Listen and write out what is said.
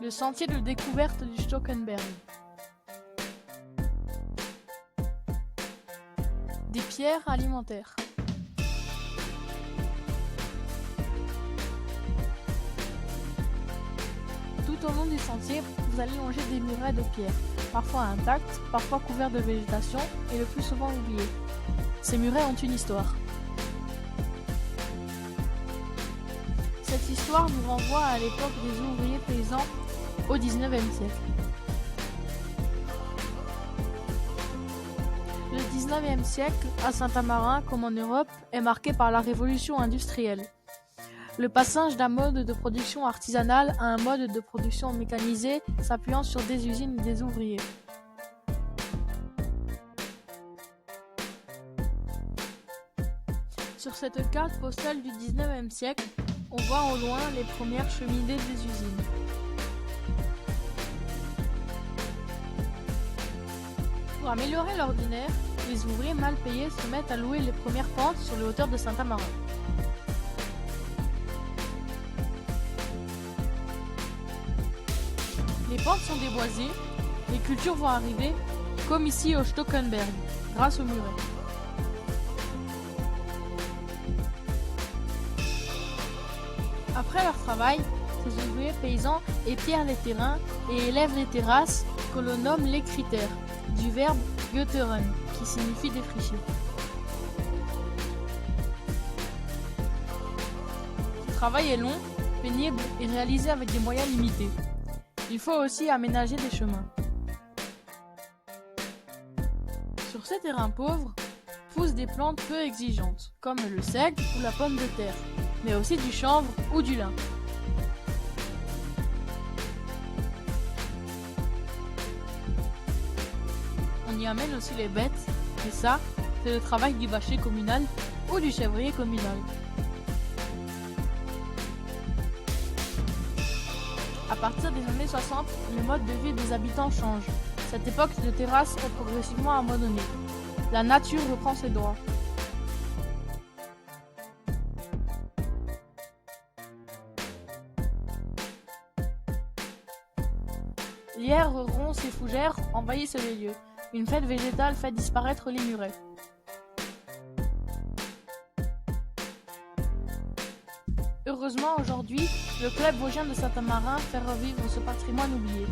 Le sentier de découverte du Stockenberg. Des pierres alimentaires. Tout au long du sentier, vous allez longer des murets de pierre, parfois intacts, parfois couverts de végétation et le plus souvent oubliés. Ces murets ont une histoire. Cette histoire nous renvoie à l'époque des ouvriers paysans au XIXe siècle. Le XIXe siècle, à Saint-Amarin comme en Europe, est marqué par la révolution industrielle. Le passage d'un mode de production artisanal à un mode de production mécanisé s'appuyant sur des usines et des ouvriers. Sur cette carte postale du XIXe siècle, on voit au loin les premières cheminées des usines. Pour améliorer l'ordinaire, les ouvriers mal payés se mettent à louer les premières pentes sur les hauteurs de Saint-Amarin. Les pentes sont déboisées, les cultures vont arriver, comme ici au Stockenberg, grâce au muret. Après leur travail, ces ouvriers paysans étirent les terrains et élèvent les terrasses que l'on nomme les critères, du verbe götteren, qui signifie défricher. Ce travail est long, pénible et réalisé avec des moyens limités. Il faut aussi aménager des chemins. Sur ces terrains pauvres, poussent des plantes peu exigeantes, comme le seigle ou la pomme de terre, mais aussi du chanvre ou du lin. On y amène aussi les bêtes, et ça, c'est le travail du vacher communal ou du chèvrier communal. À partir des années 60, le mode de vie des habitants change. Cette époque de terrasse est progressivement abandonnée. La nature reprend ses droits. Lierre, ronces et fougères envahissent les lieux. Une fête végétale fait disparaître les murets. Heureusement, aujourd'hui, le club vosgien de Saint-Amarin fait revivre ce patrimoine oublié.